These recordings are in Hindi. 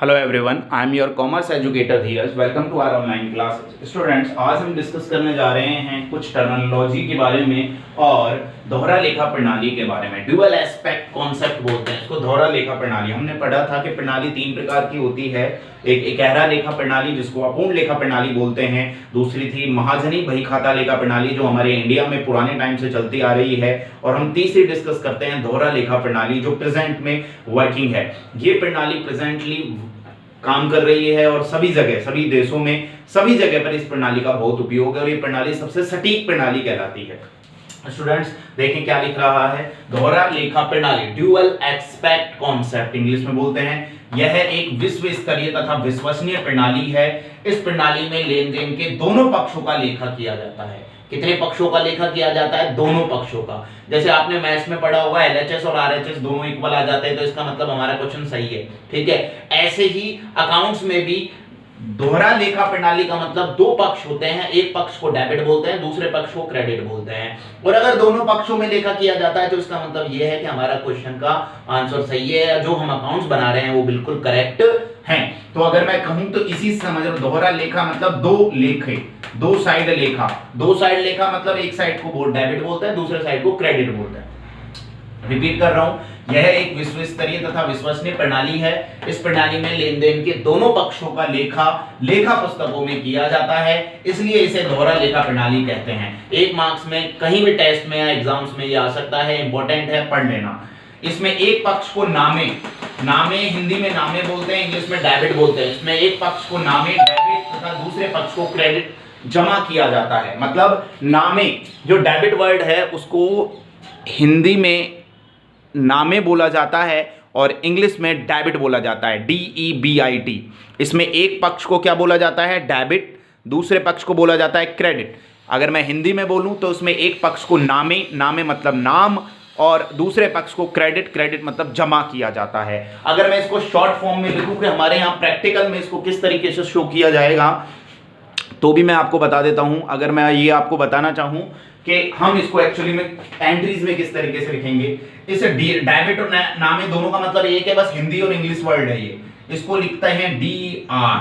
Hello everyone, I am your commerce educator Dheeraj. Welcome to our online classes. Students, आज हम डिस्कस करने जा रहे हैं कुछ टर्मिनोलॉजी के बारे में और दोहरा लेखा प्रणाली के बारे में। ड्यूअल एस्पेक्ट कॉन्सेप्ट बोलते हैं इसको, दोहरा लेखा प्रणाली। हमने पढ़ा था कि प्रणाली तीन प्रकार की होती है। एक इकहरा लेखा प्रणाली जिसको अपूर्ण लेखा प्रणाली बोलते हैं, दूसरी थी महाजनी बही खाता लेखा प्रणाली जो हमारे इंडिया में पुराने टाइम से चलती आ रही है, और हम तीसरी डिस्कस करते हैं दोहरा लेखा प्रणाली जो प्रेजेंट में वर्किंग है। ये प्रणाली प्रेजेंटली काम कर रही है और सभी जगह, सभी देशों में, सभी जगह पर इस प्रणाली का बहुत उपयोग है और ये प्रणाली सबसे सटीक प्रणाली कहलाती है। स्टूडेंट्स देखें क्या लिख रहा है, दोहरा लेखा प्रणाली, ड्यूअल एस्पेक्ट कॉन्सेप्ट इंग्लिश में बोलते हैं। यह एक विश्व स्तरीय तथा विश्वसनीय प्रणाली है। इस प्रणाली में लेन देन के दोनों पक्षों का लेखा किया जाता है। कितने पक्षों का लेखा किया जाता है? दोनों पक्षों का। जैसे आपने मैथ्स में पढ़ा होगा एलएचएस और आरएचएस दोनों इक्वल आ जाते हैं, तो इसका मतलब हमारा क्वेश्चन सही है। ठीक है, ऐसे ही अकाउंट्स में भी दोहरा लेखा प्रणाली का मतलब दो पक्ष होते हैं, एक पक्ष को डेबिट बोलते हैं, दूसरे पक्ष को क्रेडिट बोलते हैं। और अगर दोनों पक्षों में लेखा किया जाता है तो इसका मतलब यह है कि हमारा क्वेश्चन का आंसर सही है, जो हम अकाउंट्स बना रहे हैं वो बिल्कुल करेक्ट हैं। तो अगर मैं कहूं तो इसी से समझ लो, दोहरा लेखा मतलब दो लेखे, दो साइड लेखा। दो साइड लेखा मतलब एक साइड को डेबिट बोलते हैं, दूसरे साइड को क्रेडिट बोलते हैं। रिपीट कर रहा हूं, यह एक विश्व स्तरीय तथा विश्वसनीय प्रणाली है। इस प्रणाली में लेन देन के दोनों पक्षों का लेखा पुस्तकों में किया जाता है, इसलिए इसे दोहरा लेखा प्रणाली कहते हैं। एक मार्क्स में कहीं भी टेस्ट में या एग्जाम्स में यह आ सकता है, इंपॉर्टेंट है, पढ़ लेना। इसमें एक पक्ष को नामे हिंदी में नामे बोलते हैं, इंग्लिश में डेबिट बोलते हैं। इसमें एक पक्ष को नामे डेबिट तथा दूसरे पक्ष को क्रेडिट जमा किया जाता है। मतलब नामे जो डेबिट वर्ड है उसको हिंदी में नामे बोला जाता है और इंग्लिश में डेबिट बोला जाता है, DEBIT। इसमें एक पक्ष को क्या बोला जाता है? डेबिट, दूसरे पक्ष को बोला जाता है क्रेडिट। अगर मैं हिंदी में बोलूं तो उसमें एक पक्ष को नामे मतलब नाम, और दूसरे पक्ष को क्रेडिट मतलब जमा किया जाता है। अगर मैं इसको शॉर्ट फॉर्म में लिखूं कि हमारे यहाँ प्रैक्टिकल में इसको किस तरीके से शो किया जाएगा, तो भी मैं आपको बता देता हूं। अगर मैं ये आपको बताना चाहूं कि हम इसको एक्चुअली में एंट्रीज में किस तरीके से लिखेंगे, इसे डेबिट और नामे दोनों का मतलब एक है, बस हिंदी और इंग्लिश वर्ड है ये। इसको लिखते हैं DR,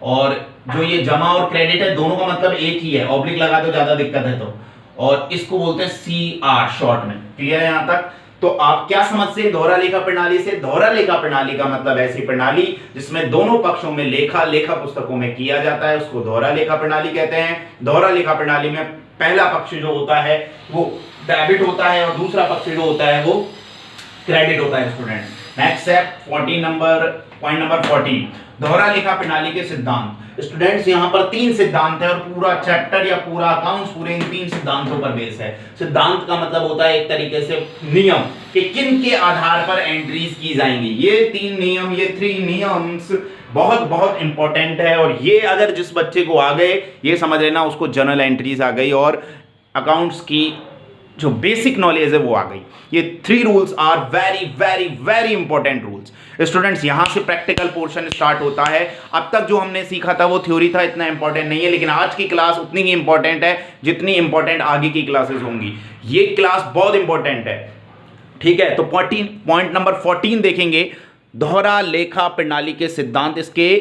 और जो ये जमा और क्रेडिट है दोनों का मतलब एक ही है, ऑब्लिक लगा दो ज्यादा दिक्कत है तो, और इसको बोलते हैं CR शॉर्ट में। क्लियर है यहां तक? तो आप क्या समझते दोहरा लेखा प्रणाली से? दोहरा लेखा प्रणाली का मतलब ऐसी प्रणाली जिसमें दोनों पक्षों में लेखा पुस्तकों में किया जाता है, उसको दोहरा लेखा प्रणाली कहते हैं। दोहरा लेखा प्रणाली में पहला पक्ष जो होता है वो डेबिट होता है और दूसरा पक्ष जो होता है वो क्रेडिट होता है। स्टूडेंट नेक्स्ट है पॉइंट नंबर 14, दोहरा लेखा प्रणाली के सिद्धांत। स्टूडेंट्स यहाँ पर तीन सिद्धांत है और पूरा चैप्टर या पूरा अकाउंट्स पूरे इन तीन सिद्धांतों पर बेस है। सिद्धांत का मतलब होता है एक तरीके से नियम कि किन के आधार पर एंट्रीज की जाएंगी। ये तीन नियम, ये 3 नियम्स बहुत इंपॉर्टेंट है, और ये अगर जिस बच्चे को आ गए ये समझ लेना उसको जर्नल एंट्रीज आ गई और अकाउंट्स की जो बेसिक नॉलेज है वो आ गई। ये 3 rules are very important rules. Students यहां से प्रैक्टिकल पोर्शन स्टार्ट होता है। अब तक जो हमने सीखा था वो थ्योरी था, इतना इंपॉर्टेंट नहीं है, लेकिन आज की क्लास उतनी ही इंपॉर्टेंट है जितनी इंपॉर्टेंट आगे की क्लासेस होंगी। ये क्लास बहुत इंपॉर्टेंट है। ठीक है, तो पॉइंट नंबर 14 देखेंगे, दोहरा लेखा प्रणाली के सिद्धांत। इसके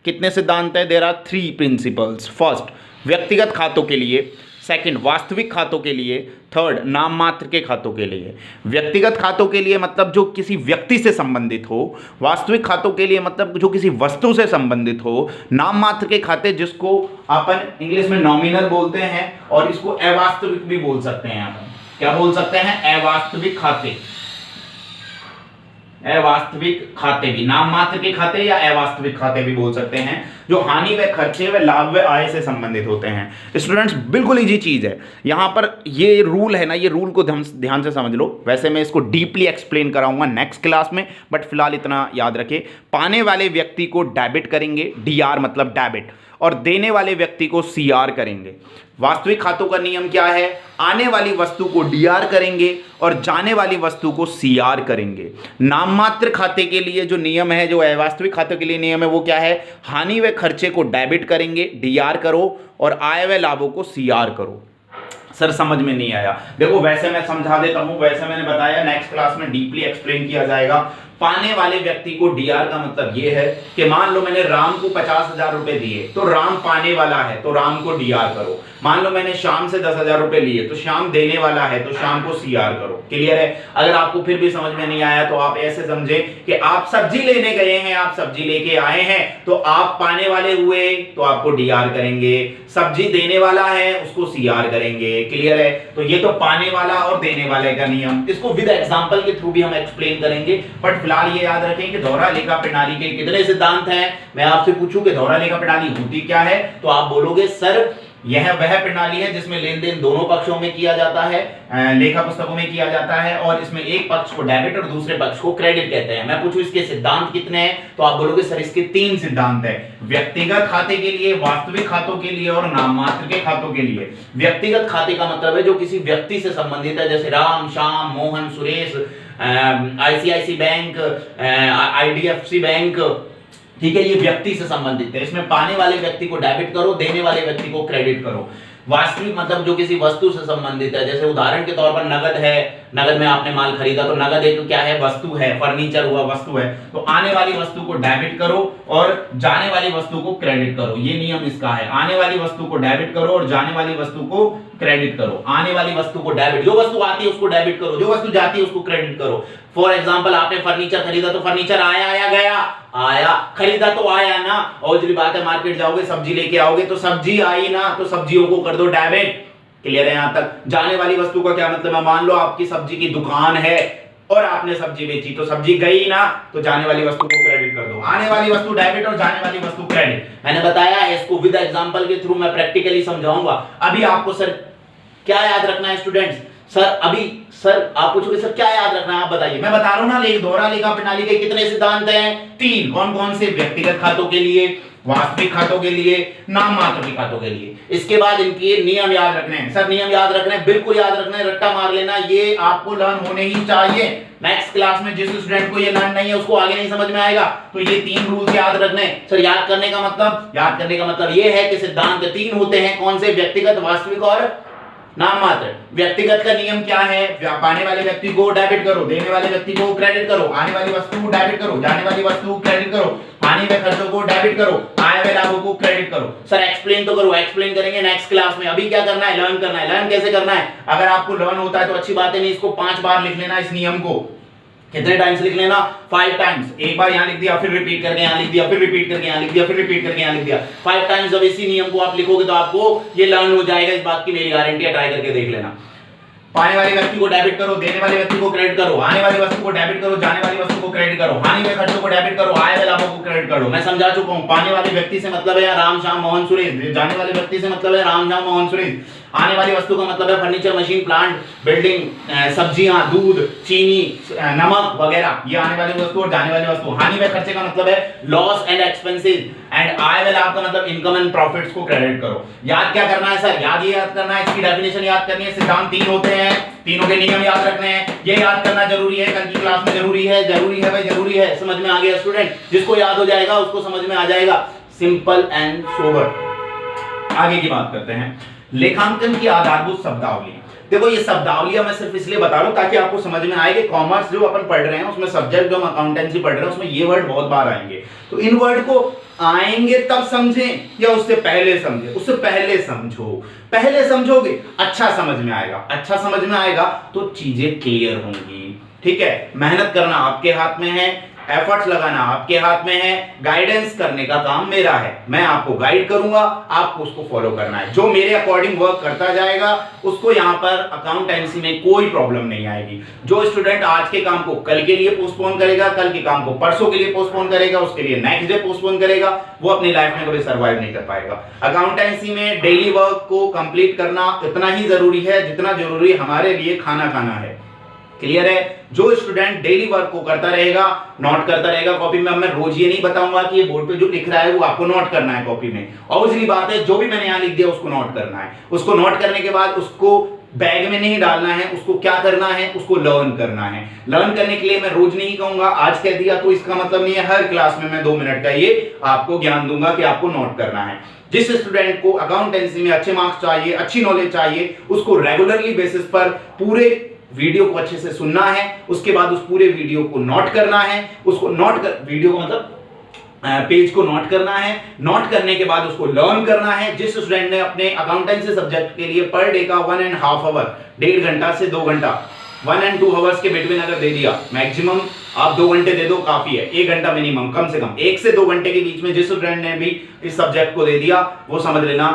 कितने सिद्धांत है? There are 3 principles. फर्स्ट, व्यक्तिगत खातों के लिए। सेकंड, वास्तविक खातों के लिए। थर्ड, नाम मात्र के खातों के लिए। व्यक्तिगत खातों के लिए मतलब जो किसी व्यक्ति से संबंधित हो। वास्तविक खातों के लिए मतलब जो किसी वस्तु से संबंधित हो। नाम मात्र के खाते जिसको अपन इंग्लिश में नॉमिनल बोलते हैं, और इसको अवास्तविक भी बोल सकते हैं। अपन क्या बोल सकते हैं? अवास्तविक खाते। अवास्तविक खाते भी, नाम मात्र के खाते या अवास्तविक खाते भी बोल सकते हैं, जो हानि व खर्चे व लाभ व आय से संबंधित होते हैं। स्टूडेंट्स बिल्कुल इजी चीज है। यहां पर ये रूल है ना, ये रूल को ध्यान से समझ लो। वैसे मैं इसको डीपली एक्सप्लेन कराऊंगा नेक्स्ट क्लास में, बट फिलहाल इतना याद रखें। पाने वाले व्यक्ति को डेबिट करेंगे, DR मतलब डेबिट, और देने वाले व्यक्ति को CR करेंगे। वास्तविक खातों का नियम क्या है? आने वाली वस्तु को DR करेंगे और जाने वाली वस्तु को CR करेंगे। नाममात्र खाते के लिए जो नियम है, जो अवास्तविक खाते के लिए नियम है, वो क्या है? हानि व खर्चे को डेबिट करेंगे, DR करो, और आय व लाभों को CR करो। सर समझ में नहीं आया, देखो वैसे मैं समझा देता हूं, वैसे मैंने बताया नेक्स्ट क्लास में डीपली एक्सप्लेन किया जाएगा। पाने वाले व्यक्ति को डीआर का मतलब यह है कि मान लो मैंने राम को 50,000 रुपए दिए तो राम पाने वाला है तो राम को डीआर करो। मान लो मैंने श्याम से 10,000 रुपए लिए तो श्याम देने वाला है तो श्याम को सीआर करो। क्लियर है? अगर आपको फिर भी समझ में नहीं आया तो आप ऐसे समझे कि आप सब्जी लेने गए हैं, आप सब्जी लेके आए हैं तो आप पाने वाले हुए तो आपको डीआर करेंगे, सब्जी देने वाला है उसको सीआर करेंगे। क्लियर है? तो ये तो पाने वाला और देने वाले का नियम, इसको विद एग्जांपल के थ्रू भी हम एक्सप्लेन करेंगे। बट फिलहाल ये याद रखें कि दोहरा लेखा प्रणाली के कितने सिद्धांत हैं। मैं आपसे पूछूं कि दोहरा लेखा प्रणाली होती क्या है तो आप बोलोगे सर यह वह प्रणाली है जिसमें लेन देन दोनों पक्षों में किया जाता है, लेखा पुस्तकों में किया जाता है और इसमें एक पक्ष को डेबिट और दूसरे पक्ष को क्रेडिट कहते हैं। मैं पूछूं इसके सिद्धांत कितने हैं तो आप बोलोगे सर इसके 3 सिद्धांत हैं, व्यक्तिगत खाते के लिए, वास्तविक खातों के लिए और नाममात्र के खातों के लिए। व्यक्तिगत खाते का मतलब है जो किसी व्यक्ति से संबंधित है, जैसे Ram, Shyam, Mohan, Suresh, ICICI bank, IDFC bank, ठीक है, ये व्यक्ति से संबंधित है। इसमें पाने वाले व्यक्ति को डेबिट करो, देने वाले व्यक्ति को क्रेडिट करो। वास्तविक मतलब जो किसी वस्तु से संबंधित है, जैसे उदाहरण के तौर पर नगद है, नगद में आपने माल खरीदा तो नगद एक क्या है, वस्तु है, फर्नीचर हुआ वस्तु है, तो आने वाली वस्तु को डेबिट करो और जाने वाली वस्तु को क्रेडिट करो। ये नियम इसका है, आने वाली वस्तु को डेबिट करो और जाने वाली वस्तु को क्रेडिट करो। आने वाली वस्तु को डेबिट, जो वस्तु आती है उसको डेबिट करो, जो वस्तु जाती है उसको क्रेडिट करो। फॉर एग्जाम्पल आपने फर्नीचर खरीदा तो फर्नीचर आया या गया, आया, खरीदा तो आया ना। और जो बात है मार्केट जाओगे सब्जी लेके आओगे तो सब्जी आई ना, तो सब्जियों को कर दो डेबिट। क्लियर है यहां तक? जाने वाली वस्तु का क्या मतलब है, मान लो आपकी सब्जी की दुकान है और आपने सब्जी बेची तो सब्जी गई ना, तो जाने वाली वस्तु को क्रेडिट कर दो। आने वाली वस्तु डेबिट और जाने वाली वस्तु क्रेडिट। मैंने बताया है इसको विद एग्जांपल के थ्रू मैं प्रैक्टिकली समझाऊंगा। अभी आपको सर क्या याद रखना है स्टूडेंट्स? सर आप पूछोगे सर क्या याद रखना है, आप बताइए। मैं बता रहा हूं ना, दोहरा लेखा प्रणाली के कितने सिद्धांत हैं? 3। कौन कौन से? व्यक्तिगत खातों के लिए, वास्तविक खातों के लिए, नाम मात्र के खातों के लिए। इसके बाद इनके नियम याद रखने हैं। सर नियम याद रखने हैं, बिल्कुल याद रखना है, रट्टा मार लेना, ये आपको लर्न होने ही चाहिए। नेक्स्ट क्लास में जिस स्टूडेंट को ये लर्न नहीं है उसको आगे नहीं समझ में आएगा, तो ये 3 रूल्स याद रखने। सर याद करने का मतलब ये है कि सिद्धांत 3 होते हैं। कौन से? व्यक्तिगत, वास्तविक और नाम मात्र। व्यक्तिगत का नियम क्या है? पाने वाले व्यक्ति को डेबिट करो, देने वाले व्यक्ति को क्रेडिट करो, आने वाली वस्तु को डेबिट करो, जाने वाली वस्तु को क्रेडिट करो, हानि व खर्चों को डेबिट करो, आय व लाभों को क्रेडिट करो। सर एक्सप्लेन तो करो, एक्सप्लेन करेंगे नेक्स्ट क्लास में। अभी क्या करना है? लर्न करना है। लर्न कैसे करना है? अगर आपको लर्न होता है तो अच्छी बात है, नहीं इसको 5 बार लिख लेना। इस नियम को कितने टाइम्स लिख लेना? 5 टाइम्स। एक बार यहां लिख दिया, फिर रिपीट करके यहां लिख दिया, फिर रिपीट करके यहां लिख दिया, फिर रिपीट करके यहां लिख दिया। 5 टाइम्स जब इसी नियम को आप लिखोगे तो आपको ये लर्न हो जाएगा। इस बात की मेरी गारंटी है, ट्राई करके देख लेना। पाने वाले व्यक्ति को डेबिट करो, देने वाले व्यक्ति को क्रेडिट करो, आने वाली वस्तु को डेबिट करो, जाने वाली वस्तु को क्रेडिट करो, हानि व खर्चों को डेबिट करो, आय व लाभों को क्रेडिट करो। मैं समझा चुका हूं। पाने वाले व्यक्ति से मतलब है राम, श्याम, मोहन, सुरेश। जाने वाले व्यक्ति से मतलब है राम, श्याम, मोहन, सुरेश। आने वाली वस्तु का मतलब है फर्नीचर, मशीन, प्लांट, बिल्डिंग, सब्जियां, दूध, चीनी, नमक वगैरह, ये आने वाली वस्तु और जाने वाली वस्तु। हानि व खर्चे का मतलब है लॉस एंड एक्सपेंसेस, एंड आय व लाभ का मतलब इनकम एंड प्रॉफिट्स को क्रेडिट करो। याद क्या करना है सर? ये याद करना है, इसकी डेफिनेशन याद करनी है, सिद्धांत 3 होते हैं, तीनों के नियम याद रखने हैं, ये याद करना जरूरी है, कल की क्लास में जरूरी है भाई, जरूरी है। समझ में आ गया स्टूडेंट? जिसको याद हो जाएगा उसको समझ में आ जाएगा। Simple and sober. आगे की बात करते हैं, लेखांकन की आधारभूत शब्दावली। देखो ये शब्दावलियां मैं सिर्फ इसलिए बता रहा हूं ताकि आपको समझ में आए कि कॉमर्स जो अपन पढ़ रहे हैं उसमें सब्जेक्ट जो हम अकाउंटेंसी पढ़ रहे हैं उसमें ये वर्ड बहुत बार आएंगे, तो इन वर्ड को आएंगे तब समझें या उससे पहले समझें? उससे पहले समझो। पहले समझोगे अच्छा समझ में आएगा, अच्छा समझ में आएगा तो चीजें क्लियर होंगी। ठीक है, मेहनत करना आपके हाथ में है, एफर्ट्स लगाना आपके हाथ में है, गाइडेंस करने का काम मेरा है। मैं आपको गाइड करूंगा, आपको उसको फॉलो करना है। जो मेरे अकॉर्डिंग वर्क करता जाएगा उसको यहां पर अकाउंटेंसी में कोई प्रॉब्लम नहीं आएगी। जो स्टूडेंट आज के काम को कल के लिए पोस्टपोन करेगा, कल के काम को परसों के लिए पोस्टपोन करेगा, उसके लिए नेक्स्ट डे पोस्टपोन करेगा, वो अपनी लाइफ में कभी सर्वाइव नहीं कर पाएगा। अकाउंटेंसी में डेली वर्क को कंप्लीट करना इतना ही जरूरी है जितना जरूरी हमारे लिए खाना खाना है। क्लियर है? जो स्टूडेंट डेली वर्क को करता रहेगा, नोट करता रहेगा कॉपी में। मैं रोज ये नहीं बताऊंगा कि ये बोर्ड पे जो लिख रहा है वो आपको नोट करना है कॉपी में, और उसकी बात है जो भी मैंने यहां लिख दिया उसको नोट करना है। उसको नोट करने के बाद उसको बैग में नहीं डालना है, उसको क्या करना है, उसको लर्न करना है। लर्न करने के लिए मैं रोज नहीं कहूंगा, आज कह दिया तो इसका मतलब नहीं है हर क्लास में मैं 2 मिनट का ये आपको ज्ञान दूंगा कि आपको नोट करना है। जिस स्टूडेंट को अकाउंटेंसी में अच्छे मार्क्स चाहिए, अच्छी नॉलेज चाहिए, उसको रेगुलरली बेसिस पर पूरे वीडियो को अच्छे से सुनना है, उसके बाद उस पूरे वीडियो को नोट करना है, उसको नोट कर वीडियो को मतलब पेज को नोट करना है, नोट करने के बाद उसको लर्न करना है। जिस स्टूडेंट ने अपने अकाउंटेंसी सब्जेक्ट के लिए पर डे का 1.5 आवर, 1.5 घंटा से 2 घंटा, 1 and 2 आवर्स के बिटवीन अगर दे दिया, मैक्सिमम आप 2 घंटे दे दो काफी है, 1 घंटा मिनिमम, कम से कम 1 से 2 घंटे के बीच में जिस स्टूडेंट ने भी इस सब्जेक्ट को दे दिया, वो समझ लेना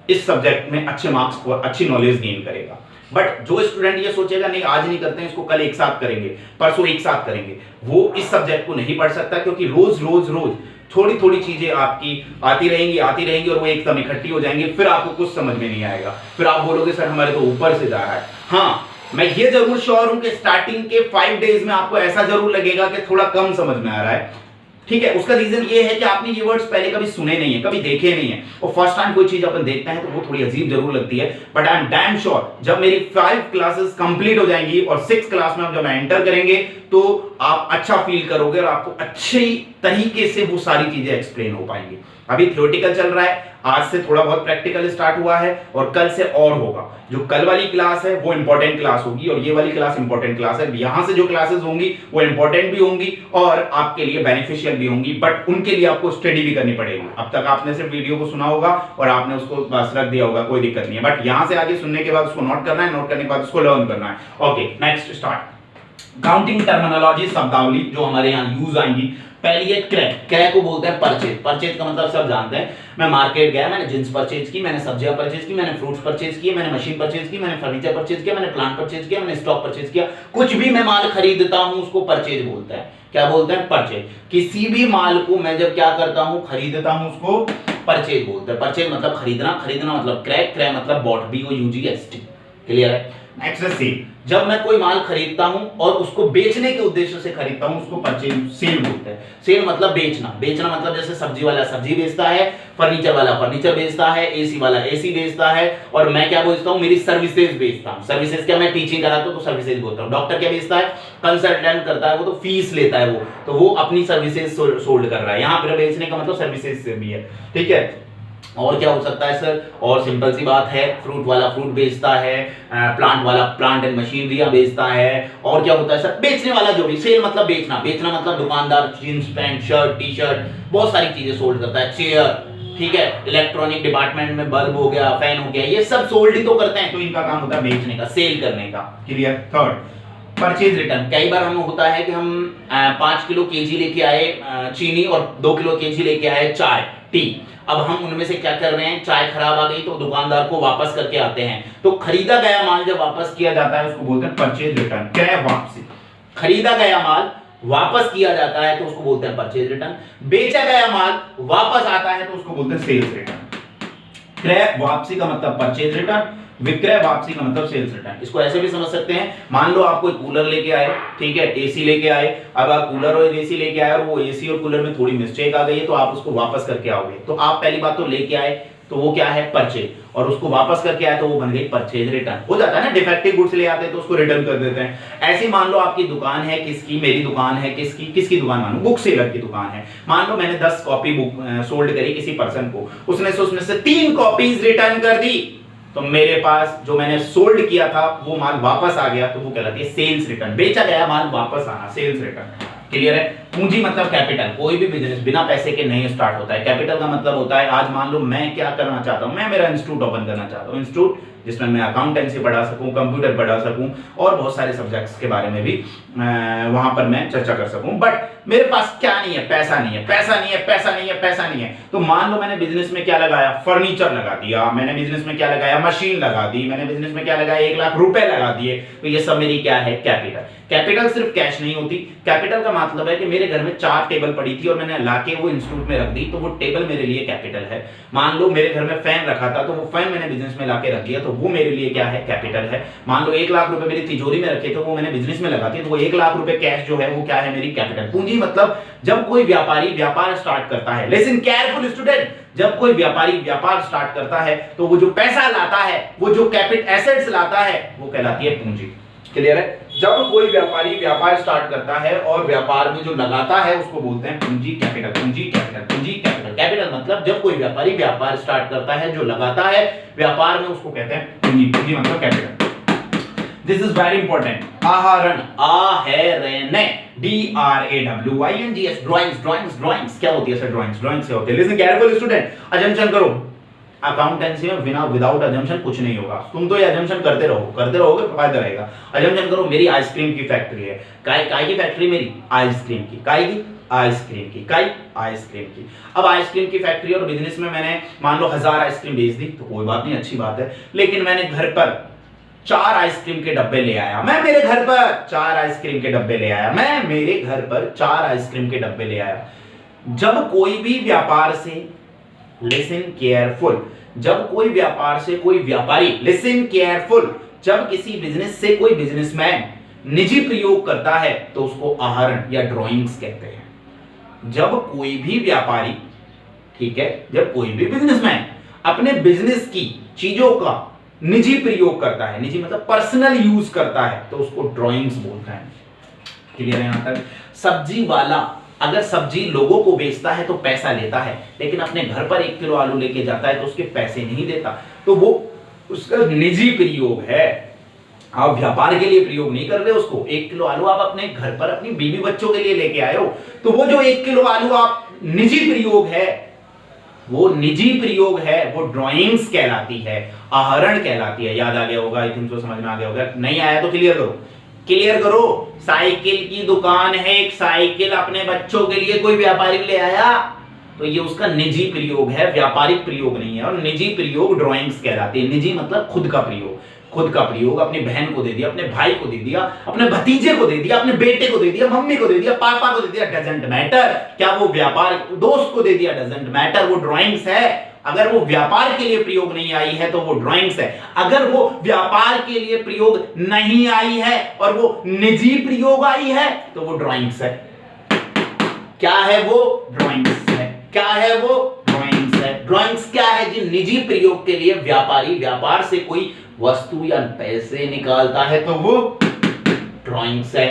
इस सब्जेक्ट में अच्छे मार्क्स और अच्छी नॉलेज गेन करेगा। बट जो स्टूडेंट ये सोचेगा नहीं आज नहीं करते हैं, इसको कल एक साथ करेंगे, परसों एक साथ करेंगे, वो इस सब्जेक्ट को नहीं पढ़ सकता, क्योंकि रोज रोज रोज थोड़ी थोड़ी चीजें आपकी आती रहेंगी और वो एकदम इकट्ठी हो जाएंगी, फिर आपको कुछ समझ में नहीं आएगा, फिर आप बोलोगे सर हमारे तो ऊपर से जा रहा है। हाँ, मैं ये जरूर श्योर हूं कि स्टार्टिंग के 5 डेज में आपको ऐसा जरूर लगेगा कि थोड़ा कम समझ में आ रहा है, ठीक है। उसका रीजन ये है कि आपने ये वर्ड्स पहले कभी सुने नहीं है, कभी देखे नहीं है, और फर्स्ट टाइम कोई चीज अपन देखते हैं तो वो थोड़ी अजीब जरूर लगती है। But I am damn sure जब मेरी 5 क्लासेस कंप्लीट हो जाएंगी और 6 क्लास में जब एंटर करेंगे तो आप अच्छा फील करोगे और आपको अच्छी तरीके से वो सारी चीजें एक्सप्लेन हो पाएंगी। अभी थ्योरेटिकल चल रहा है, आज से थोड़ा बहुत प्रैक्टिकल स्टार्ट हुआ है और कल से और होगा। जो कल वाली क्लास है वो इंपॉर्टेंट क्लास होगी और ये वाली क्लास इंपॉर्टेंट क्लास है। यहां से जो क्लासेस होंगी वो इंपॉर्टेंट भी होंगी और आपके लिए बेनिफिशियल भी होंगी, बट उनके लिए आपको स्टडी भी करनी पड़ेगी। अब तक आपने सिर्फ वीडियो को सुना होगा और आपने उसको बस रख दिया होगा, कोई दिक्कत नहीं है, बट यहां से आगे सुनने के बाद उसको नोट करना है, नोट करने के बाद उसको लर्न करना है। Okay, next start. Counting terminology, शब्दावली जो हमारे यहाँ यूज आएंगी। पहली है क्रय। क्रय को बोलते हैं परचेज। परचेज का मतलब सब जानते हैं, मैं मार्केट गया, मैंने जींस परचेज की, मैंने सब्जियां परचेज की, मैंने फ्रूट्स परचेज किए, मैंने मशीन परचेज की, मैंने फर्नीचर परचेज किया, मैंने प्लांट परचेज किया, मैंने स्टॉक परचेज किया। कुछ भी मैं माल खरीदता हूं उसको परचेज बोलते हैं। क्या बोलते हैं? परचेज। किसी भी माल को मैं जब क्या करता हूं, खरीदता हूं, उसको परचेज बोलते हैं। परचेज मतलब खरीदना, खरीदना मतलब क्रय, क्रय मतलब बॉट, BOUGST। क्लियर है? नेक्स्ट है सेल। जब मैं कोई माल खरीदता हूं और उसको बेचने के उद्देश्य से खरीदता हूं उसको परचेज, सेल बोलते हैं। सेल मतलब बेचना। बेचना मतलब जैसे सब्जी वाला सब्जी बेचता है, फर्नीचर वाला फर्नीचर बेचता है, एसी वाला एसी बेचता है, और मैं क्या बेचता हूं, मेरी सर्विसेज बेचता हूं। सर्विसेज क्या, मैं टीचिंग कराता हूं तो सर्विसेज बोलता हूं। डॉक्टर क्या बेचता है, कंसल्टेंट करता है, वो तो फीस लेता है, वो अपनी सर्विसेज सोल्ड कर रहा है। यहां पर बेचने का मतलब सर्विसेज से भी है, ठीक है। और क्या हो सकता है सर? और सिंपल सी बात है, फ्रूट वाला फ्रूट बेचता है, प्लांट वाला प्लांट एंड मशीनरियां बेचता है। और क्या होता है सर? बेचने वाला जो भी। सेल मतलब बेचना। बेचना मतलब दुकानदार jeans pant shirt T shirt बहुत सारी चीजें सोल्ड करता है, चेयर, ठीक है, इलेक्ट्रॉनिक डिपार्टमेंट में बल्ब हो गया, फैन हो गया, ये सब सोल्ड ही तो करते हैं, तो इनका काम होता है बेचने का, सेल करने का। क्लियर? Third, purchase return. कई बार हमें होता है कि हम 5 किलो केजी लेके आए चीनी और 2 किलो केजी लेके आए चाय, टी। अब हम उनमें से क्या कर रहे हैं, चाय खराब आ गई तो दुकानदार को वापस करके आते हैं, तो खरीदा गया माल जब वापस किया जाता है उसको बोलते हैं परचेज रिटर्न। क्रय वापसी। खरीदा गया माल वापस किया जाता है तो उसको बोलते हैं परचेज रिटर्न। बेचा गया माल वापस आता है तो उसको बोलते हैं सेल्स रिटर्न। क्रय वापसी का मतलब परचेज रिटर्न, विक्रय वापसी का मतलब सेल्स रिटर्न। इसको ऐसे भी समझ सकते हैं, मान लो आप कोई कूलर लेके आए, ठीक है, एसी लेके आए। अब आप कूलर और एसी लेके आए और वो एसी और कूलर में थोड़ी मिस्टेक आ गई है तो आप उसको वापस करके आओगे। तो आप पहली बात तो लेके आए तो वो क्या है, परचेज, और उसको वापस करके आए तो वो बन गई परचेज रिटर्न। हो जाता है ना, डिफेक्टिव गुड्स ले आते हैं तो उसको रिटर्न कर देते हैं। ऐसे मान लो आपकी दुकान है, किसकी, मेरी दुकान है, किसकी दुकान मानो, बुक सेलर की दुकान है। मान लो मैंने 10 कॉपी बुक सोल्ड करी किसी पर्सन को, उसने उसमें से 3 कॉपीज रिटर्न कर दी, तो मेरे पास जो मैंने सोल्ड किया था वो माल वापस आ गया, तो वो कहलाती है सेल्स रिटर्न। बेचा गया माल वापस आना, सेल्स रिटर्न। क्लियर है? पूंजी मतलब कैपिटल। कोई भी बिजनेस बिना पैसे के नहीं स्टार्ट होता है। कैपिटल का मतलब होता है, आज मान लो मैं क्या करना चाहता हूं, मैं मेरा इंस्टीट्यूट ओपन करना चाहता हूं, इंस्टीट्यूट जिसमें मैं अकाउंटेंसी पढ़ा सकूं, कंप्यूटर पढ़ा सकूं और बहुत सारे सब्जेक्ट्स के बारे में भी वहां पर मैं चर्चा कर सकूं। बट मेरे पास क्या नहीं है, पैसा नहीं है, पैसा नहीं है, पैसा नहीं है, पैसा नहीं है। तो मान लो मैंने बिजनेस में क्या लगाया, फर्नीचर लगा दिया, मैंने बिजनेस में क्या लगाया, मशीन लगा दी, मैंने बिजनेस में क्या लगाया, 1 लाख रुपए लगा दिए, तो ये सब मेरी क्या है, कैपिटल। कैपिटल सिर्फ कैश नहीं होती। कैपिटल का मतलब है कि मेरे घर में 4 टेबल पड़ी थी और मैंने लाके वो इंस्टीट्यूट में रख दी, तो वो टेबल मेरे लिए कैपिटल है। मान लो मेरे घर में फैन रखा था तो वो फैन मैंने बिजनेस में लाके रख दिया, तो वो मेरे लिए क्या है, कैपिटल है। मान लो 1 लाख रुपए मेरी तिजोरी में रखे तो वो मैंने बिजनेस में लगा दिया, तो वो 1 लाख रुपए कैश जो है वो क्या है, मेरी कैपिटल। पूंजी मतलब जब कोई व्यापारी व्यापार स्टार्ट करता है, लिसन केयरफुल स्टूडेंट, जब कोई व्यापारी व्यापार स्टार्ट करता है तो वो जो पैसा लाता है, वो जो कैपिटल एसेट्स लाता है, वो कहलाती है पूंजी। क्लियर है? जब कोई व्यापारी व्यापार स्टार्ट करता है और व्यापार में जो लगाता है उसको बोलते हैं पूंजी, कैपिटल। पूंजी, कैपिटल, पूंजी, कैपिटल। कैपिटल मतलब जब कोई व्यापारी व्यापार स्टार्ट करता है, जो लगाता है व्यापार में, उसको कहते हैं पूंजी। पूंजी मतलब capital. This is very important. आहरण, आहरण, DRAWINGS, ड्राइंग्स, ड्राइंग्स, ड्राइंग्स क्या होती है सर? ड्राइंग्स, ड्राइंग्स क्या होती है? लिसन केयरफुल स्टूडेंट, अजम्पशन करो। अकाउंटेंसी में बिना विदाउट अजम्पशन कुछ नहीं होगा। तुम तो ये अजम्पशन करते रहोगे, फायदा रहेगा। अजम्पशन करो, मेरी आइसक्रीम की फैक्ट्री है। काय की फैक्ट्री? मेरी आइसक्रीम की। काय की? आइसक्रीम की। काय? आइसक्रीम की। अब आइसक्रीम की फैक्ट्री और बिजनेस में मैंने मान लो 1000 आइसक्रीम बेच दी, तो कोई बात नहीं, अच्छी बात है। लेकिन मैंने घर पर 4 आइसक्रीम के डब्बे ले आया। मैं मेरे घर पर 4 आइसक्रीम के डब्बे ले आया। मैं मेरे घर पर 4 आइसक्रीम के डब्बे ले आया। जब कोई भी व्यापार से, लिसन केयरफुल, जब कोई व्यापार से कोई व्यापारी, लिसन केयरफुल, जब किसी बिजनेस से कोई बिजनेसमैन निजी प्रयोग करता है तो उसको आहरण या ड्राइंग्स कहते हैं। जब कोई भी व्यापारी, ठीक है, जब कोई भी बिजनेसमैन अपने बिजनेस की चीजों का निजी प्रयोग करता है, निजी मतलब पर्सनल यूज करता है, तो उसको ड्राइंग्स बोलते हैं। क्लियर है यहां तक? सब्जी वाला अगर सब्जी लोगों को बेचता है तो पैसा लेता है, लेकिन अपने घर पर 1 किलो आलू लेके जाता है तो उसके पैसे नहीं देता, तो वो उसका निजी प्रयोग है। आप व्यापार के लिए प्रयोग नहीं कर रहे उसको। 1 किलो आलू आप अपने घर पर अपनी बीवी बच्चों के लिए लेके आए हो, तो वो जो 1 किलो आलू आप निजी प्रयोग है, वो निजी प्रयोग है, वो ड्राइंग्स कहलाती है, आहरण कहलाती है। याद आ गया होगा, आई थिंक सो, समझ में आ गया होगा। नहीं आया तो क्लियर करो, क्लियर करो। साइकिल की दुकान है, एक साइकिल अपने बच्चों के लिए कोई व्यापारी ले आया, तो ये उसका निजी प्रयोग है, व्यापारिक प्रयोग नहीं है। और निजी प्रयोग ड्राइंग्स कहलाती है। निजी मतलब खुद का प्रयोग। खुद का प्रयोग अपनी बहन को दे दिया, अपने भाई को दे दिया, अपने भतीजे को दे दिया, अपने बेटे को दे दिया, मम्मी को दे दिया, पापा को दे दिया, डजंट मैटर। क्या वो व्यापार, दोस्त को दे दिया, डजंट मैटर, वो ड्राइंग्स है। अगर वो व्यापार के लिए प्रयोग नहीं आई है तो वो ड्राइंग्स है। अगर वो व्यापार के लिए प्रयोग नहीं आई है और वो निजी प्रयोग आई है तो वो ड्राइंग्स है। क्या है वो? ड्राइंग्स है। क्या है वो? ड्राइंग्स है। ड्राइंग्स क्या है? जी निजी प्रयोग के लिए व्यापारी व्यापार से कोई वस्तु या पैसे निकालता है तो वो ड्राइंग्स है।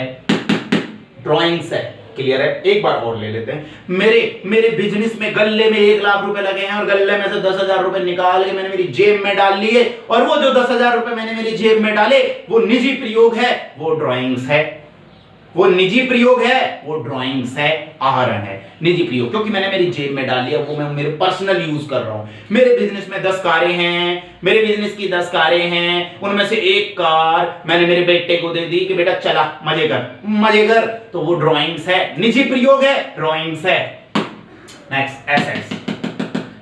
ड्राइंग्स है। क्लियर है? एक बार और ले लेते हैं। मेरे बिजनेस में गल्ले में 1 लाख रुपए लगे हैं और गल्ले में से 10,000 रुपए निकाल के मैंने मेरी जेब में डाल लिए, और वो जो 10,000 रुपए मैंने मेरी जेब में डाले वो निजी प्रयोग है, वो ड्राइंग्स है। वो निजी प्रयोग है, वो ड्राइंग्स है, आहरण है। निजी प्रयोग क्योंकि मैंने मेरी जेब में डाल लिया, वो मैं मेरे पर्सनल यूज कर रहा हूं। मेरे बिजनेस में 10 कारें हैं, मेरे बिजनेस की 10 कारें हैं, उनमें से एक कार मैंने मेरे बेटे को दे दी कि बेटा चला मजे कर, मजे कर, तो वो ड्राइंग्स है, निजी प्रयोग है, ड्राइंग्स है। नेक्स्ट, एसेट्स,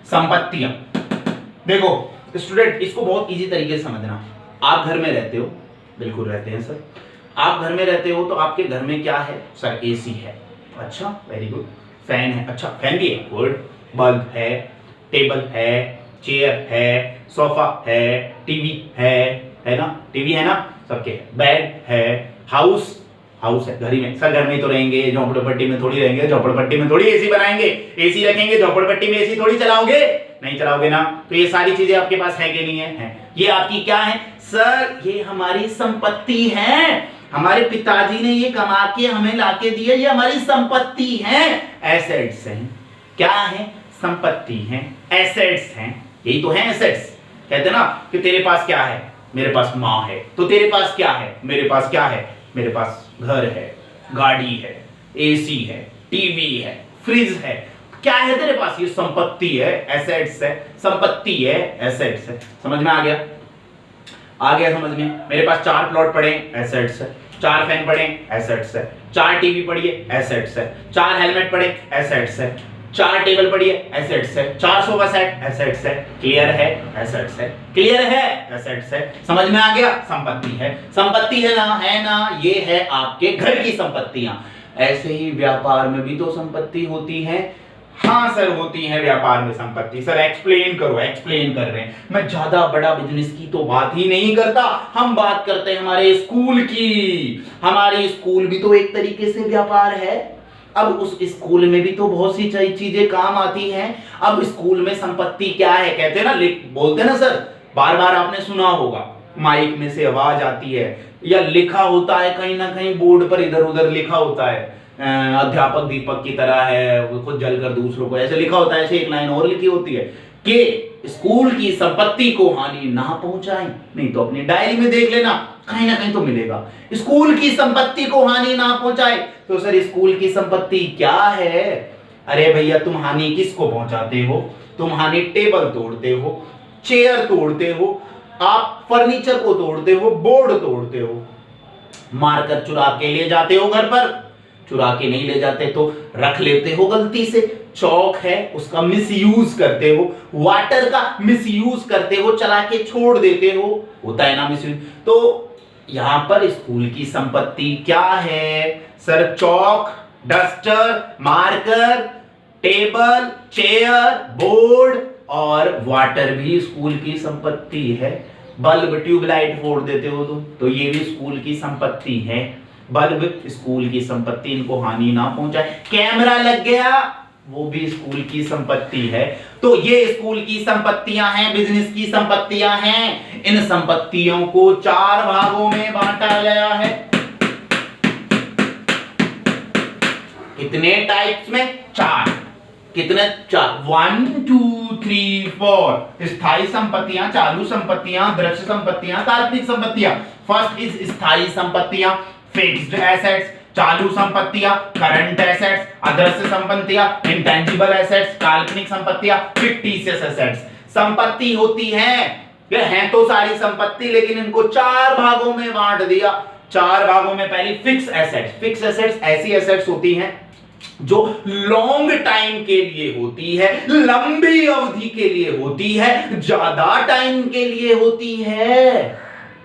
संपत्तियां। देखो स्टूडेंट, इसको बहुत इजी तरीके से समझना। आप घर में रहते हो, बिल्कुल रहते हैं सर। आप घर में रहते हो तो आपके घर में क्या है सर? एसी है। अच्छा, वेरी गुड। फैन है। अच्छा, फैन भी है, गुड। बल्ब है, टेबल है, चेयर है, सोफा है, टीवी है ना? टीवी है ना सबके। बेड है, हाउस है, घर ही में। सर घर में ही तो रहेंगे, झोपड़पट्टी में थोड़ी रहेंगे, झोपड़पट्टी में थोड़ी एसी बनाएंगे, एसी रखेंगे, झोपड़पट्टी में एसी थोड़ी चलाओगे, नहीं चलाओगे ना। तो ये सारी चीजें आपके पास है कि नहीं है? ये आपकी क्या है सर? ये हमारी संपत्ति है। हमारे पिताजी ने ये कमा के हमें लाके दिया, ये हमारी संपत्ति है, एसेट्स हैं। क्या है? संपत्ति है, एसेट्स हैं। यही तो है एसेट्स। कहते ना कि तेरे पास क्या है? मेरे पास माँ है। तो तेरे पास क्या है? मेरे पास क्या है? मेरे पास घर है, गाड़ी है, एसी है, टीवी है, फ्रिज है। क्या है तेरे पास? ये संपत्ति है, एसेट्स है। संपत्ति है, एसेट्स है। समझ में आ गया? आ गया समझ में? मेरे पास 4 प्लॉट पड़े, एसेट्स है। 4 फैन पड़े, एसेट्स है। 4 टीवी पड़ी है, एसेट्स है। 4 हेलमेट पड़े, एसेट्स है। 4 टेबल पड़ी है, एसेट्स है। 4 सोफा सेट, एसेट्स है। क्लियर है? एसेट्स है। क्लियर है? एसेट्स है। समझ में आ गया? संपत्ति है। संपत्ति है ना? है ना? ये है आपके घर की संपत्तियां। ऐसे ही व्यापार में भी तो संपत्ति होती है। हाँ सर, होती है व्यापार में संपत्ति। सर एक्सप्लेन करो। एक्सप्लेन कर रहे हैं। मैं ज्यादा बड़ा बिजनेस की तो बात ही नहीं करता, हम बात करते हैं हमारे स्कूल की। हमारी स्कूल भी तो एक तरीके से व्यापार है। अब उस स्कूल में भी तो बहुत सी चीजें काम आती हैं। अब स्कूल में संपत्ति क्या है? कहते हैं ना, बोलते हैं ना सर, बार बार आपने सुना होगा, माइक में से आवाज आती है या लिखा होता है कहीं ना कहीं बोर्ड पर, इधर उधर लिखा होता है, अध्यापक दीपक की तरह है, वो खुद जलकर दूसरों को, ऐसे लिखा होता है। ऐसे एक लाइन और लिखी होती है कि स्कूल की संपत्ति को हानि ना पहुंचाएं। नहीं तो अपनी डायरी में देख लेना, कहीं ना कहीं तो मिलेगा। स्कूल की संपत्ति को हानि ना पहुंचाए, तो सर स्कूल की संपत्ति क्या है? अरे भैया तुम हानि किसको पहुंचाते हो? तुम हानि टेबल तोड़ते हो, चेयर तोड़ते हो, आप फर्नीचर को तोड़ते हो, बोर्ड तोड़ते हो, मारकर चुरा के ले जाते हो घर पर, चुरा के नहीं ले जाते तो रख लेते हो गलती से, चौक है उसका मिसयूज करते हो, वाटर का मिसयूज करते हो, चला के छोड़ देते हो, होता है ना मिसयूज। तो यहां पर स्कूल की संपत्ति क्या है? Sir chalk, duster, marker, table, chair, board और वाटर भी स्कूल की संपत्ति है। बल्ब, ट्यूबलाइट फोड़ देते हो तो ये भी स्कूल की संपत्ति है। बल्ब स्कूल की संपत्ति, इनको हानि ना पहुंचाए। कैमरा लग गया, वो भी स्कूल की संपत्ति है। तो ये स्कूल की संपत्तियां हैं, बिजनेस की संपत्तियां हैं। इन संपत्तियों को 4 भागों में बांटा गया है। कितने टाइप्स में? 4। कितने? 4। 1 2 3 4। स्थायी संपत्तियां, चालू संपत्तियां, दृश्य संपत्तियां, काल्पनिक संपत्तियां। फर्स्ट इज स्थायी संपत्तियां, फिक्स्ड एसेट्स। चालू संपत्तियां, करंट एसेट्स। अदृश्य संपत्तियां, इंटेंजिबल एसेट्स। काल्पनिक संपत्तियां, फिक्टिशियस एसेट्स। संपत्ति होती है, ये हैं तो सारी संपत्ति, लेकिन इनको 4 भागों में बांट दिया। 4 भागों में पहली फिक्स एसेट्स। फिक्स एसेट्स ऐसी एसेट्स होती हैं जो लॉन्ग टाइम के लिए होती है, लंबी अवधि के लिए होती है, ज्यादा टाइम के लिए होती है,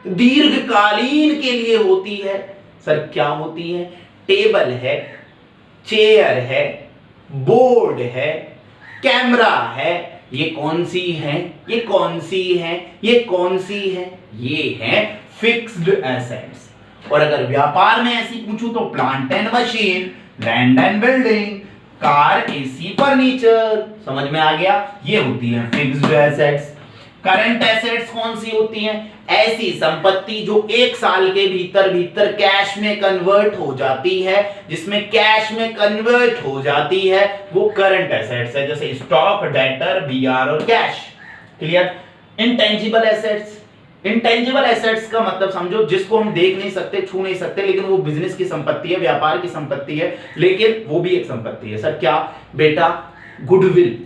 दीर्घकालीन के लिए होती है। सर क्या होती है? टेबल है, चेयर है, बोर्ड है, कैमरा है। ये कौन सी है? ये कौन सी है? ये कौन सी है? ये है फिक्स्ड एसेट्स। और अगर व्यापार में ऐसी पूछूं तो plant and machine, land and building, car, AC, furniture. समझ में आ गया? ये होती है फिक्स्ड एसेट्स। करंट एसेट्स कौन सी होती हैं? ऐसी संपत्ति जो 1 साल के भीतर कैश में कन्वर्ट हो जाती है, जिसमें कैश में कन्वर्ट हो जाती है, वो करंट एसेट्स है। जैसे स्टॉक, डेटर, बीआर और cash. Clear? Intangible assets. Intangible assets का मतलब समझो जिसको हम देख नहीं सकते, छू नहीं सकते, लेकिन वो बिजनेस की संपत्ति है, व्यापार की संपत्ति है, लेकिन वो भी एक संपत्ति है। सर क्या? बेटा गुडविल,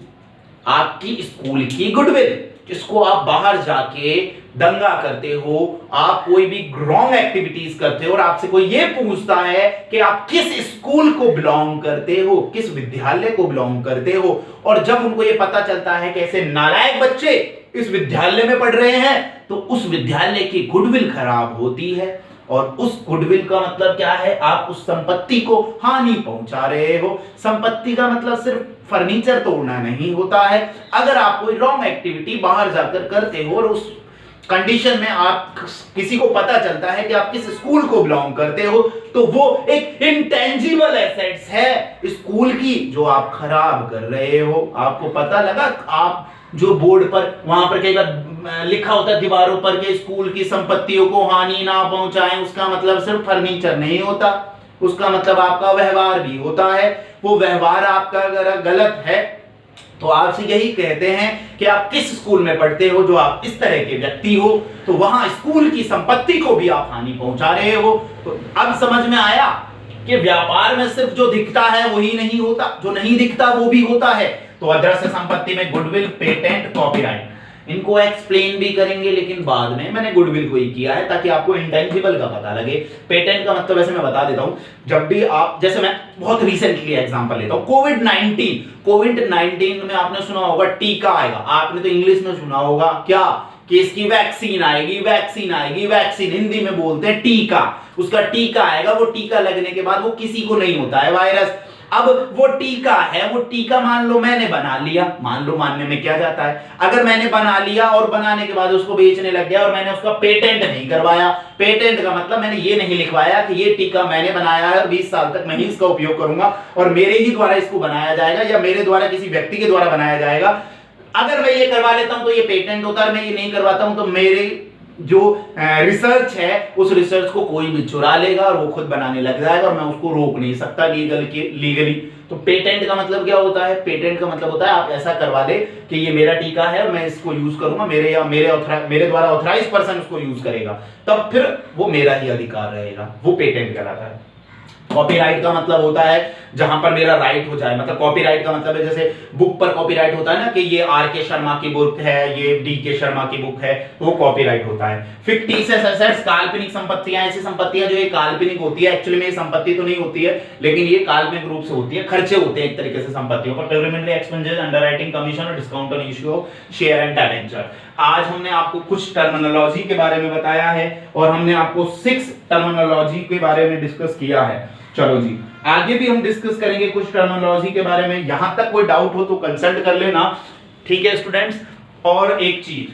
आपकी स्कूल की गुडविल, जिसको आप बाहर जाके दंगा करते हो, आप कोई भी रॉन्ग एक्टिविटीज करते हो और आपसे कोई ये पूछता है कि आप किस स्कूल को बिलोंग करते हो, किस विद्यालय को बिलोंग करते हो, और जब उनको ये पता चलता है कि ऐसे नालायक बच्चे इस विद्यालय में पढ़ रहे हैं, तो उस विद्यालय की गुडविल खराब होती है। और उस गुडविल का मतलब क्या है? आप उस संपत्ति को हानि पहुंचा रहे हो। संपत्ति का मतलब सिर्फ फर्नीचर तोड़ना नहीं होता है। अगर आप कोई रॉन्ग एक्टिविटी बाहर जाकर करते हो और उस कंडीशन में आप किसी को पता चलता है कि आप किस स्कूल को बिलोंग करते हो, तो वो एक इंटेंजिबल एसेट्स है स्कूल की, जो आप खराब कर रहे हो। आपको पता लगा? आप जो बोर्ड पर, वहां पर कई बार लिखा होता है दीवारों पर कि स्कूल की संपत्तियों को हानि ना पहुंचाएं, उसका मतलब सिर्फ फर्नीचर नहीं होता, उसका मतलब आपका व्यवहार भी होता है। वो व्यवहार आपका अगर गलत है तो आपसे यही कहते हैं कि आप किस स्कूल में पढ़ते हो, जो आप इस तरह के व्यक्ति हो, तो वहां स्कूल की संपत्ति को भी आप हानि पहुंचा रहे हो। तो अब समझ में आया कि व्यापार में सिर्फ जो दिखता है वही नहीं होता, जो नहीं दिखता वो भी होता है। तो अदृश्य संपत्ति में गुडविल, पेटेंट, कॉपीराइट, इनको एक्सप्लेन भी करेंगे, लेकिन बाद में। मैंने गुडविल को ही किया है ताकि आपको इंटेंजिबल का पता लगे। पेटेंट का मतलब वैसे मैं बता देता हूं, जब भी आप, जैसे मैं बहुत रिसेंटली एग्जांपल लेता हूं, कोविड-19 में आपने सुना होगा टीका आएगा। आपने तो इंग्लिश में सुना होगा क्या? कि इसकी वैक्सीन आएगी, वैक्सीन आएगी, वैक्सीन हिंदी में बोलते हैं टीका। उसका टीका आएगा, वो टीका लगने के बाद वो किसी को नहीं होता है वायरस। अब वो टीका है, वो टीका मान लो मैंने बना लिया, मान लो, मानने में क्या जाता है, अगर मैंने बना लिया और बनाने के बाद उसको बेचने लग गया और मैंने उसका पेटेंट नहीं करवाया। पेटेंट का मतलब मैंने ये नहीं लिखवाया कि ये टीका मैंने बनाया है, 20 साल तक मैं ही इसका उपयोग करूंगा और मेरे ही द्वारा इसको बनाया जाएगा या मेरे द्वारा किसी व्यक्ति के द्वारा बनाया जाएगा। अगर मैं ये करवा लेता हूं तो ये पेटेंट होता है, मैं ये नहीं करवाता हूं तो मेरे जो रिसर्च है उस रिसर्च को कोई भी चुरा लेगा और वो खुद बनाने लग जाएगा और मैं उसको रोक नहीं सकता लीगली। तो पेटेंट का मतलब क्या होता है? पेटेंट का मतलब होता है आप ऐसा करवा दे कि ये मेरा टीका है और मैं इसको यूज करूंगा, मेरे द्वारा ऑथराइज पर्सन उसको यूज करेगा, तब फिर वो मेरा ही अधिकार रहेगा, वो पेटेंट कहलाता है। कॉपीराइट का मतलब होता है जहां पर मेरा राइट हो जाए, मतलब कॉपीराइट का मतलब है जैसे बुक पर कॉपीराइट होता है ना कि ये आर के शर्मा की बुक है, ये डी के शर्मा की बुक है, तो वो कॉपीराइट होता है। फिक्टिशियस एसेट्स, काल्पनिक संपत्तियां, ऐसी संपत्तियां जो ये काल्पनिक होती है, एक्चुअली में ये संपत्ति तो नहीं होती है लेकिन ये काल्पनिक रूप से होती है, खर्चे होते हैं एक तरीके से संपत्तियों पर, पेमेंट एक्सपेंसेस, अंडरराइटिंग कमीशन और discount on issue of share and debenture. आज हमने आपको कुछ टर्मिनोलॉजी के बारे में बताया है और हमने आपको 6 टर्मिनोलॉजी के बारे में डिस्कस किया है। चलो जी, आगे भी हम डिस्कस करेंगे कुछ टर्मिनोलॉजी के बारे में। यहां तक कोई डाउट हो तो कंसल्ट कर लेना, ठीक है स्टूडेंट्स। और एक चीज,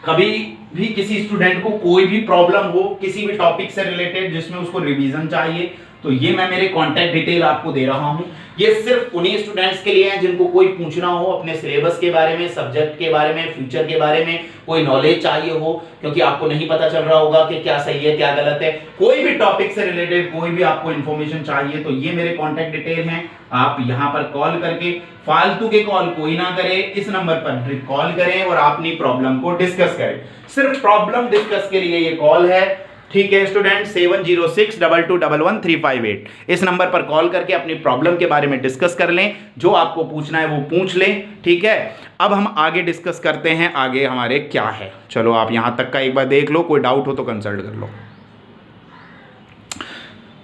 कभी भी किसी स्टूडेंट को कोई भी प्रॉब्लम हो किसी भी टॉपिक से रिलेटेड जिसमें उसको रिवीजन चाहिए, तो ये मैं मेरे कांटेक्ट डिटेल आपको दे रहा हूं। ये सिर्फ उन्हीं स्टूडेंट्स के लिए है जिनको कोई पूछना हो अपने सिलेबस के बारे में, सब्जेक्ट के बारे में, फ्यूचर के बारे में कोई नॉलेज चाहिए हो, क्योंकि आपको नहीं पता चल रहा होगा कि क्या सही है क्या गलत है, कोई भी टॉपिक से रिलेटेड कोई भी आपको इंफॉर्मेशन चाहिए, तो ये मेरे कांटेक्ट डिटेल हैं। आप यहां पर कॉल करके, फालतू के कॉल कोई ना करे, इस नंबर पर कॉल करें और अपनी प्रॉब्लम को डिस्कस करें। सिर्फ प्रॉब्लम डिस्कस के लिए ये कॉल है, ठीक है स्टूडेंट। 7062211358 इस नंबर पर कॉल करके अपनी प्रॉब्लम के बारे में डिस्कस कर लें, जो आपको पूछना है वो पूछ लें, ठीक है। अब हम आगे डिस्कस करते हैं, आगे हमारे क्या है। चलो आप यहां तक का एक बार देख लो, कोई डाउट हो तो कंसल्ट कर लो।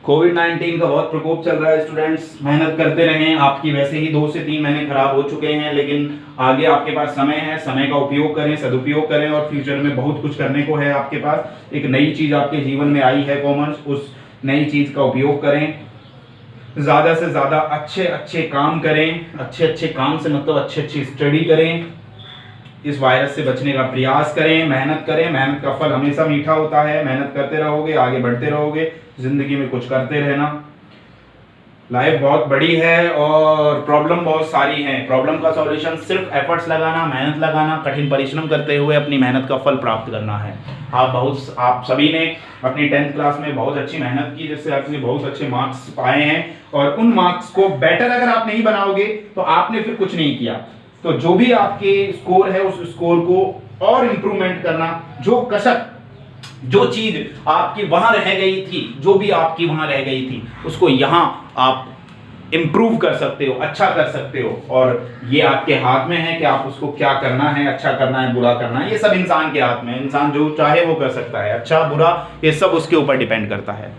कोविड-19 का बहुत प्रकोप चल रहा है स्टूडेंट्स, मेहनत करते रहें। आपकी वैसे ही 2 से 3 महीने खराब हो चुके हैं, लेकिन आगे आपके पास समय है, समय का उपयोग करें, सदुपयोग करें और फ्यूचर में बहुत कुछ करने को है आपके पास। एक नई चीज आपके जीवन में आई है कॉमर्स, उस नई चीज का उपयोग करें, ज्यादा से ज्यादा अच्छे अच्छे काम करें। अच्छे अच्छे काम से मतलब अच्छी अच्छी स्टडी करें, इस वायरस से बचने का प्रयास करें, मेहनत करें। मेहनत का फल हमेशा मीठा होता है, मेहनत करते रहोगे आगे बढ़ते रहोगे, जिंदगी में कुछ करते रहना। लाइफ बहुत बड़ी है और प्रॉब्लम बहुत सारी हैं। प्रॉब्लम का सॉल्यूशन सिर्फ एफर्ट्स लगाना, मेहनत लगाना, कठिन परिश्रम करते हुए अपनी मेहनत का फल प्राप्त करना है। आप सभी ने अपनी 10th क्लास में बहुत अच्छी मेहनत की, जिससे आपने बहुत अच्छे मार्क्स पाए हैं, और उन मार्क्स को बेटर अगर आप नहीं बनाओगे तो आपने फिर कुछ नहीं किया। तो जो भी आपके स्कोर है उस स्कोर को और इंप्रूवमेंट करना, जो कसक, जो चीज आपकी वहां रह गई थी, जो भी आपकी वहां रह गई थी, उसको यहां आप इंप्रूव कर सकते हो, अच्छा कर सकते हो। और ये आपके हाथ में है कि आप उसको क्या करना है, अच्छा करना है, बुरा करना है, ये सब इंसान के हाथ में है। इंसान जो चाहे वो कर सकता है, अच्छा बुरा ये सब उसके ऊपर डिपेंड करता है।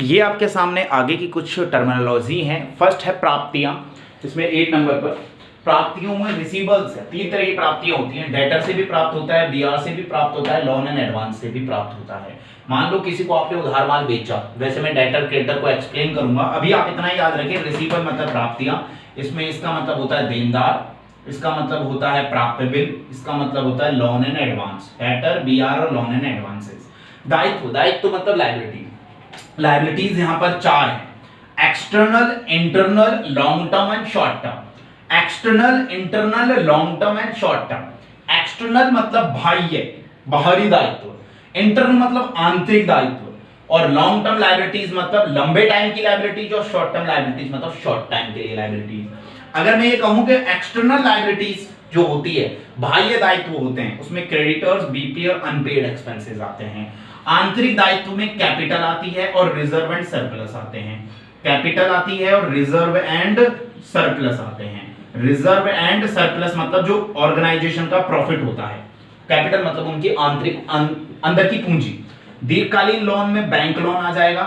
ये आपके सामने आगे की कुछ टर्मिनोलॉजी है। फर्स्ट है प्राप्तियां, इसमें 8 नंबर पर प्राप्तियों में रिसीवेबल्स है। 3 तरह की प्राप्तियां होती हैं, डेटर से भी प्राप्त होता है, बीआर से भी प्राप्त होता है, लोन एंड एडवांस से भी प्राप्त होता है। मान लो किसी को आपने उधार माल बेचा, वैसे मैं डेटर क्रेडिटर को एक्सप्लेन करूंगा, अभी आप इतना ही याद रखें। रिसीवेबल मतलब प्राप्तियां, इसमें इसका मतलब होता है देनदार, इसका मतलब होता है प्राप्यबल, इसका मतलब होता है loan and advance. Debtor, BR और लोन एंड एडवांसेस। दायित्व, दायित्व मतलब लायबिलिटी। लायबिलिटीज यहां पर 4 हैं, external, internal, long term and short term. External, internal, long term and short term. External मतलब बाह्य, बाहरी दायित्व, इंटरनल मतलब आंतरिक दायित्व, और लॉन्ग टर्म लायबिलिटीज मतलब लंबे टाइम की लायबिलिटीज, और शॉर्ट टर्म लायबिलिटीज मतलब शॉर्ट टाइम के लिए लायबिलिटीज। अगर मैं ये कहूं कि एक्सटर्नल लायबिलिटीज जो होती है, बाह्य दायित्व होते हैं, उसमें क्रेडिटर्स, बीपी और अनपेड एक्सपेंसेस आते हैं। आंतरिक दायित्व में कैपिटल आती है और रिजर्व एंड सरप्लस आते हैं। कैपिटल आती है और रिजर्व एंड सरप्लस आते हैं। रिजर्व एंड सरप्लस मतलब जो ऑर्गेनाइजेशन का प्रॉफिट होता है, कैपिटल मतलब उनकी आंतरिक अंदर की पूंजी। दीर्घकालीन लोन में बैंक लोन आ जाएगा,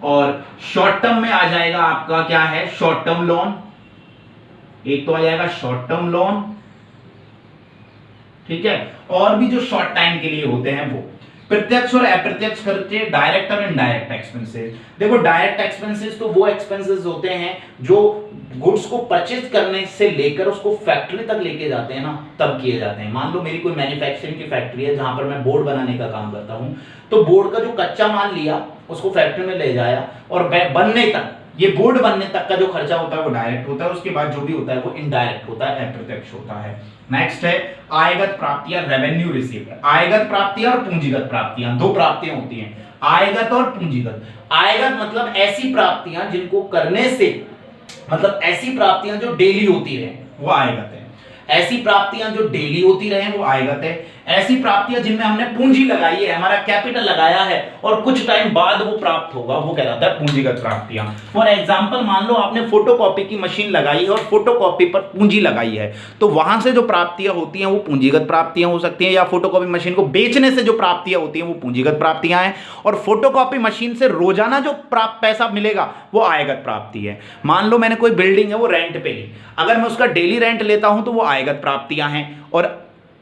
और शॉर्ट टर्म में आ जाएगा आपका क्या है, शॉर्ट टर्म लोन। एक तो आ जाएगा शॉर्ट टर्म लोन, ठीक है, और भी जो शॉर्ट टाइम के लिए होते हैं वो। प्रत्यक्ष और अप्रत्यक्ष खर्चे, डायरेक्ट और इनडायरेक्ट एक्सपेंसेस। देखो डायरेक्ट एक्सपेंसेस तो वो एक्सपेंसेस होते हैं जो गुड्स को परचेज करने से लेकर उसको फैक्ट्री तक लेके जाते हैं ना, तब किए जाते हैं। मान लो मेरी कोई मैन्युफैक्चरिंग की फैक्ट्री है जहां पर मैं बोर्ड बनाने का काम करता हूं, तो बोर्ड का जो कच्चा माल लिया उसको फैक्ट्री में ले जाया और बनने तक ये बोर्ड बनने तक का जो खर्चा होता है वो डायरेक्ट होता है, उसके बाद जो भी होता है वो इनडायरेक्ट होता है, अप्रत्यक्ष होता है। नेक्स्ट है आयगत प्राप्तियां, रेवेन्यू रिसीव्ड। आयगत प्राप्तियां और पूंजीगत प्राप्तियां, दो प्राप्तियां होती हैं, आयगत और पूंजीगत। आयगत मतलब ऐसी प्राप्तियां जिनको करने से, मतलब ऐसी प्राप्तियां जो डेली होती रहे, वो आयगत है। ऐसी प्राप्तियां जो डेली होती रहे वो आयगत है। ऐसी प्राप्तियां जिनमें हमने पूंजी लगाई है, हमारा कैपिटल लगाया है और कुछ टाइम बाद वो प्राप्त होगा, वो कहलाता है पूंजीगत प्राप्तियां। फॉर एग्जांपल मान लो आपने फोटोकॉपी की मशीन लगाई है और फोटोकॉपी पर पूंजी लगाई है, तो वहां से जो प्राप्तियां होती हैं वो पूंजीगत प्राप्तियां हो सकती हैं, या फोटोकॉपी मशीन को बेचने से जो प्राप्तियां होती हैं वो पूंजीगत प्राप्तियां हैं, और फोटोकॉपी मशीन से रोजाना जो प्राप्त पैसा मिलेगा वो आयगत प्राप्ति है। मान लो मैंने कोई बिल्डिंग है वो रेंट पे ली, अगर मैं उसका डेली रेंट लेता हूं तो वो आयगत प्राप्तियां हैं और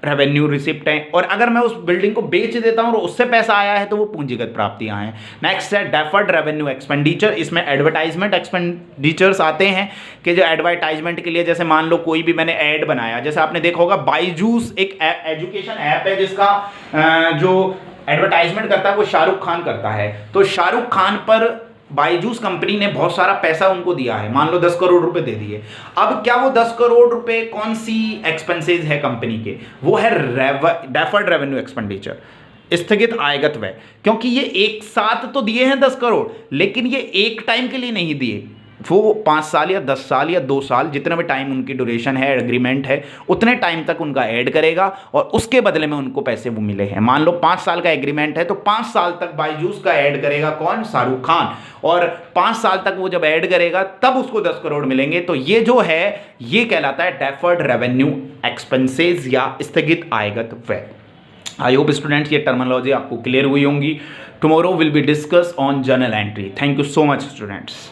रेवेन्यू रिसिप्ट है, और अगर मैं उस बिल्डिंग को बेच देता हूं और उससे पैसा आया है तो वो पूंजीगत प्राप्तियां हैं। नेक्स्ट है डेफर्ड रेवेन्यू एक्सपेंडिचर। इसमें एडवर्टाइजमेंट एक्सपेंडिचर्स आते हैं कि जो एडवर्टाइजमेंट के लिए, जैसे मान लो कोई भी मैंने ऐड बनाया, जैसे आपने देखा होगा बाईजूस एक एजुकेशन ऐप है जिसका जो एडवर्टाइजमेंट करता है वो शाहरुख खान करता है, तो शाहरुख खान पर बाईजूस कंपनी ने बहुत सारा पैसा उनको दिया है, मान लो 10 करोड़ रुपए दे दिए। अब क्या वो 10 करोड़ रुपए कौन सी एक्सपेंसेस है कंपनी के, वो है डेफर्ड रेवेन्यू एक्सपेंडिचर, स्थगित आयगत व्यय, क्योंकि ये एक साथ तो दिए हैं 10 करोड़, लेकिन ये एक टाइम के लिए नहीं दिए, वो 5 साल या 10 साल या 2 साल जितना भी टाइम उनकी ड्यूरेशन है, एग्रीमेंट है, उतने टाइम तक उनका ऐड करेगा और उसके बदले में उनको पैसे वो मिले हैं। मान लो 5 साल का एग्रीमेंट है तो 5 साल तक बाईजूस का ऐड करेगा कौन, शाहरुख खान, और 5 साल तक वो जब ऐड करेगा तब उसको 10 करोड़ मिलेंगे। तो ये जो है ये कहलाता है डेफर्ड रेवेन्यू एक्सपेंसेस या स्थगित आयगत व्यय। आई होप स्टूडेंट्स ये टर्मिनोलॉजी आपको क्लियर हुई होंगी। Tomorrow will be discuss on journal entry. Thank you so much students.